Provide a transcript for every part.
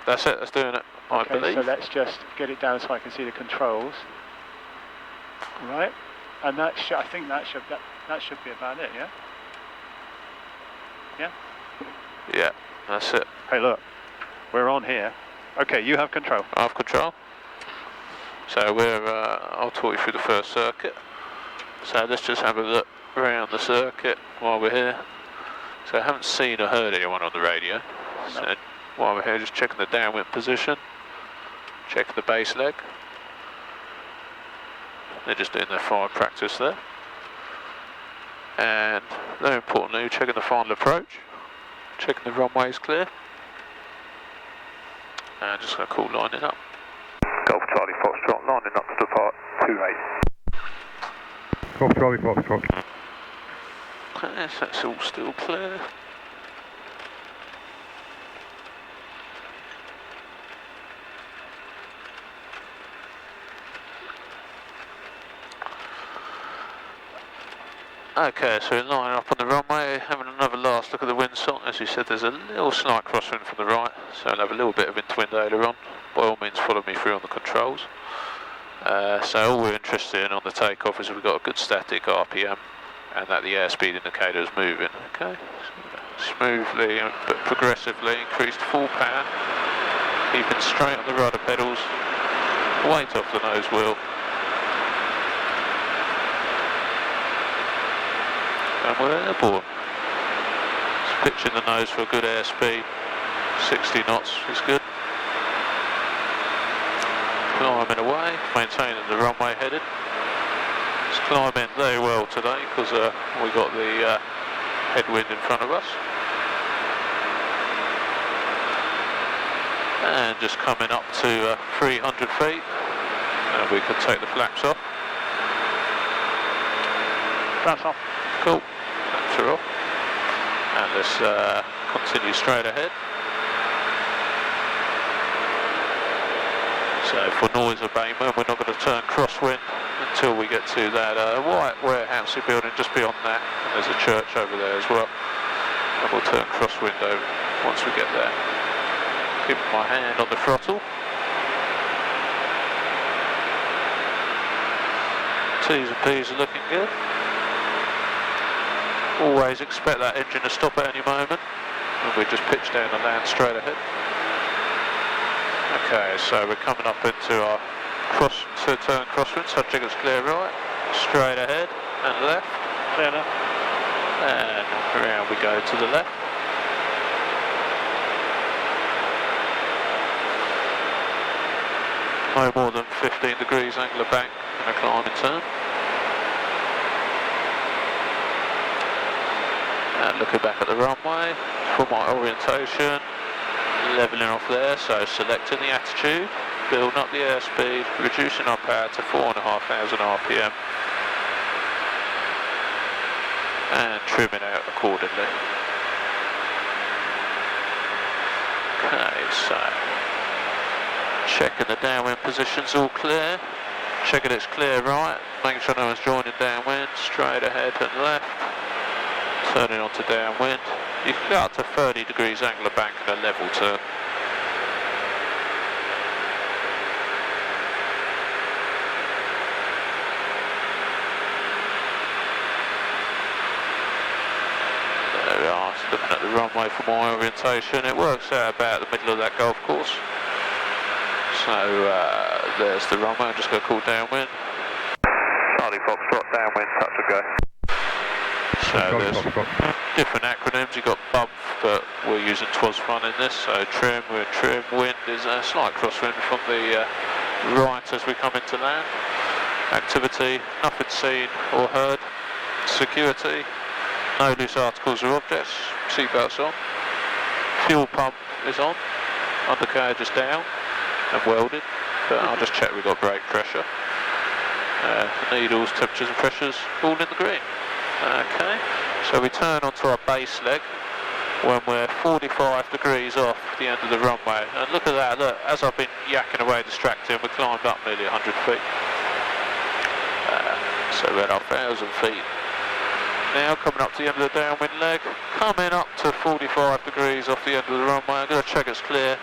that's it, that's doing it, I believe. So let's just get it down so I can see the controls. Right, and that I think that should be about it, yeah? Yeah? Yeah, that's it. Hey look, we're on here. Okay, you have control. I have control. So I'll talk you through the first circuit. So let's just have a look around the circuit while we're here. So I haven't seen or heard anyone on the radio. So while we're here, just checking the downwind position, checking the base leg. They're just doing their fire practice there. And very importantly, checking the final approach, checking the runway's clear. And just going to call lining up. Golf Charlie Foxtrot, lining up to depart 28. Golf Charlie Foxtrot. Okay, so that's all still clear. Okay, so we're lining up on the runway, having another last look at the windsock. As you said, there's a little slight crosswind from the right, so I'll have a little bit of into-wind ailer on. By all means, follow me through on the controls. So all we're interested in on the takeoff is we've got a good static RPM and that the airspeed indicator is moving. Okay, so smoothly but progressively increase to full power, keeping straight on the rudder pedals, weight off the nose wheel. And we're airborne. Just pitching the nose for a good airspeed. 60 knots is good. Climbing away, maintaining the runway headed. It's climbing very well today because we got the headwind in front of us. And just coming up to 300 feet, and we can take the flaps off. Flaps off. Cool, flaps are off. And let's continue straight ahead. So for noise abatement, we're not going to turn crosswind until we get to that white warehousey building just beyond that. And there's a church over there as well. And we'll turn crosswind over once we get there. Keep my hand on the throttle. T's and P's are looking good. Always expect that engine to stop at any moment, and we just pitch down and land straight ahead. Okay, so we're coming up into our turn crosswind, so check it's clear right, straight ahead and left. Clear enough. And around we go to the left. No more than 15 degrees angle of bank and a climbing turn. And looking back at the runway for my orientation, levelling off there, so selecting the attitude, building up the airspeed, reducing our power to 4,500 RPM, and trimming out accordingly. Okay, so checking the downwind positions all clear, checking it's clear right, making sure no one's joining downwind, straight ahead and left. Turning onto downwind, you can go up to 30 degrees angle of bank and a level turn. There we are, just looking at the runway for my orientation. It works out about the middle of that golf course. So there's the runway. I'm just going to call downwind. Charlie Foxtrot, downwind, touch and go. So there's different acronyms. You've got bump, but we're using TWAS fun in this. So trim, we're trim. Wind is a slight crosswind from the right as we come into land. Activity, nothing seen or heard. Security, no loose articles or objects. Seatbelts on. Fuel pump is on. Undercarriage is down and welded. But I'll just check we've got brake pressure. Needles, temperatures and pressures all in the green. Okay, so we turn onto our base leg when we're 45 degrees off the end of the runway. And look at that, look, as I've been yakking away distracting, we climbed up nearly 100 feet. So we're at 1,000 feet. Now coming up to the end of the downwind leg, coming up to 45 degrees off the end of the runway. I'm going to check it's clear.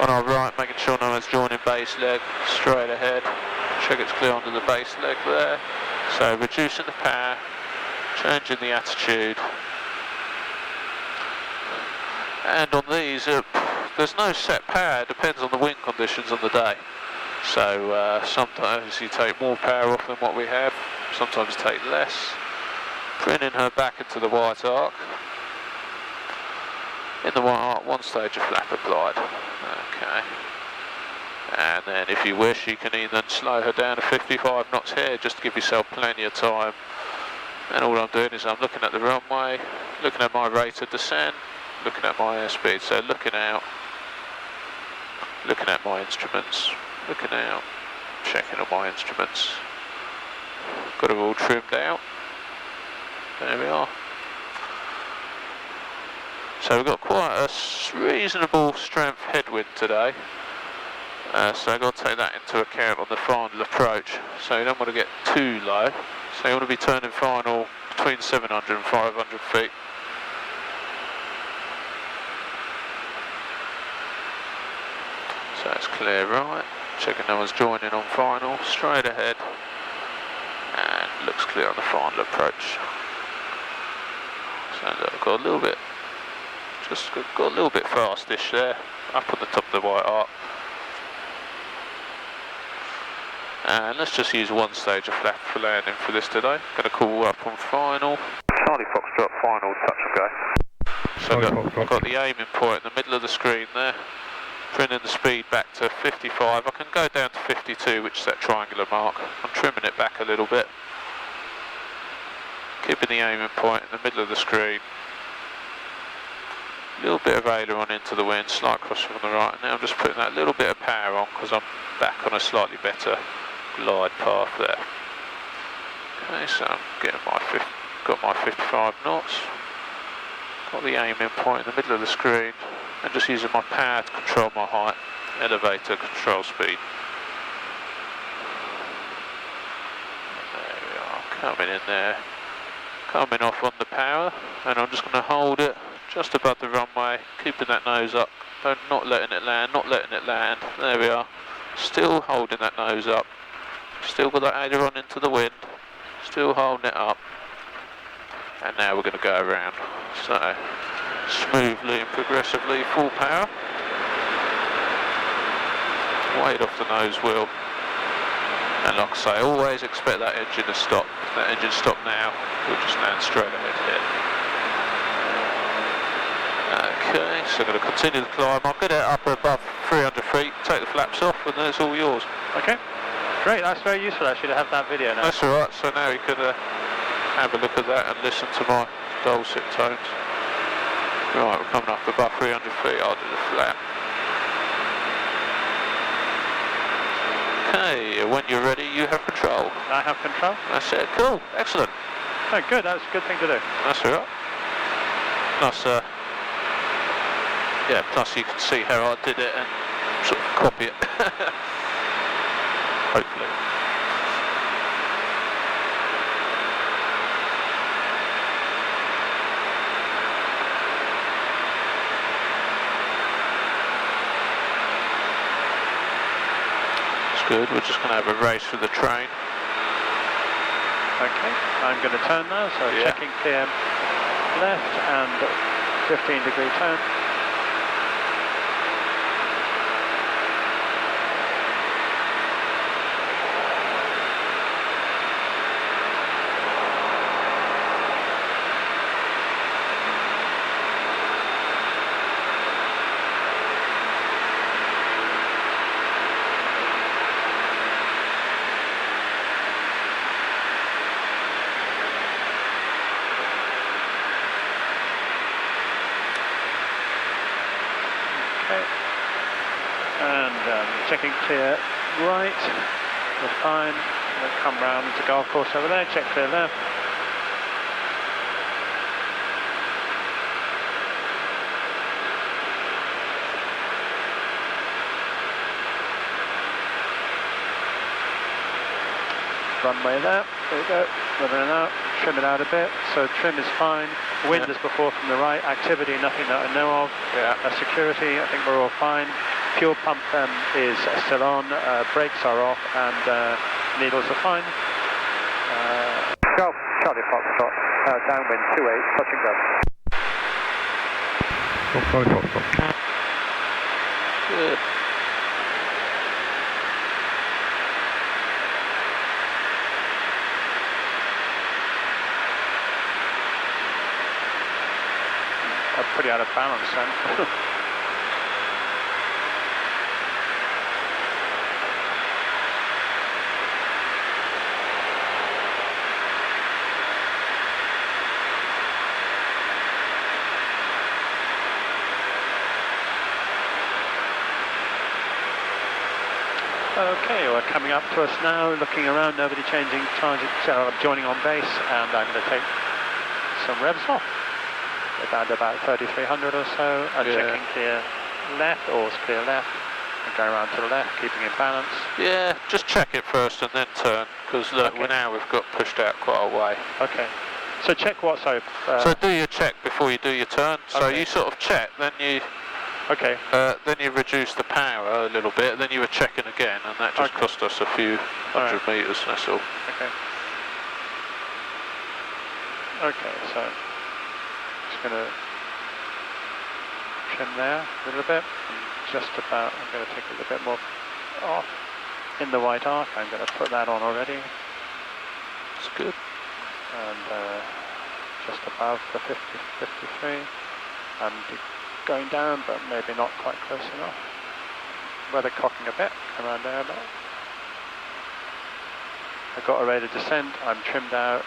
On our right, making sure no one's joining base leg, straight ahead. Check it's clear onto the base leg there. So reducing the power, changing the attitude. And on these, there's no set power, it depends on the wind conditions on the day. So sometimes you take more power off than what we have, sometimes take less. Bringing her back into the white arc. In the white arc, one stage of flap applied. Okay. And then if you wish, you can even slow her down to 55 knots here, just to give yourself plenty of time. And all I'm doing is I'm looking at the runway, looking at my rate of descent, looking at my airspeed. So looking out, looking at my instruments, looking out, checking on my instruments. Got it all trimmed out. There we are. So we've got quite a reasonable strength headwind today. So I've got to take that into account on the final approach. So you don't want to get too low. So you want to be turning final between 700 and 500 feet. So it's clear right. Checking no one's joining on final. Straight ahead. And looks clear on the final approach. So I've got a little bit, just got a little bit fastish there, up on the top of the white arc. And let's just use one stage of flap for landing for this today. Going to call up on final. Charlie Foxtrot, final, touch and go. So I've got the aiming point in the middle of the screen there. Bringing the speed back to 55. I can go down to 52, which is that triangular mark. I'm trimming it back a little bit. Keeping the aiming point in the middle of the screen. A little bit of aileron into the wind, slight cross from the right. And now I'm just putting that little bit of power on because I'm back on a slightly better glide path there. Okay, so I'm getting got my 55 knots. Got the aiming point in the middle of the screen. And just using my power to control my height, elevator control speed. There we are, coming in there, coming off on the power, and I'm just going to hold it just above the runway, keeping that nose up, not letting it land, not letting it land. There we are, still holding that nose up, still got that aileron into the wind, still holding it up, and now we're going to go around. So, smoothly and progressively, full power. Weight off the nose wheel. And like I say, always expect that engine to stop. If that engine stop now, we'll just land straight ahead here. Okay, so I'm going to continue the climb. I'll get it up above 300 feet, take the flaps off, and then it's all yours. Okay, great, that's very useful actually to have that video now. That's alright, so now you can have a look at that and listen to my dulcet tones. Right, we're coming up above 300 feet, I'll do the flap. Okay, when you're ready, you have control. I have control? That's it, cool, excellent. Oh good, that's a good thing to do. That's alright. Plus, yeah, plus you can see how I did it and sort of copy it. Hopefully. Good, we're just going to have a race for the train. Okay, I'm going to turn now, so yeah. Checking clear left and 15-degree turn. Checking clear right, we're fine. We'll come round to golf course over there, check clear left. Runway there we go, running out, trim it out a bit, so trim is fine. Wind as before from the right, activity, nothing that I know of. Yeah. Security, I think we're all fine. fuel pump is still on, brakes are off, and needles are fine. Golf, Charlie Foxtrot, downwind 28, touch and go. Charlie Foxtrot. Good. I'm pretty out of balance then. Okay, we're coming up to us now, looking around, nobody changing target, so I'm joining on base, and I'm going to take some revs off. About 3,300 or so, and checking clear left, or clear left, and go around to the left, keeping in balance. Yeah, just check it first and then turn, because now we've got pushed out quite a way. Okay. So check what, so do your check before you do your turn. So you sort of check, then you then you reduce the power a little bit, then you were checking again, and that just cost us a few hundred meters, that's all. Okay. Okay, so just going to trim there a little bit, and just about, I'm going to take a little bit more off in the white arc. I'm going to put that on already. That's good. And just above the 50, 53, and going down, but maybe not quite close enough. Weather cocking a bit, come around there a bit. I've got a rate of descent, I'm trimmed out,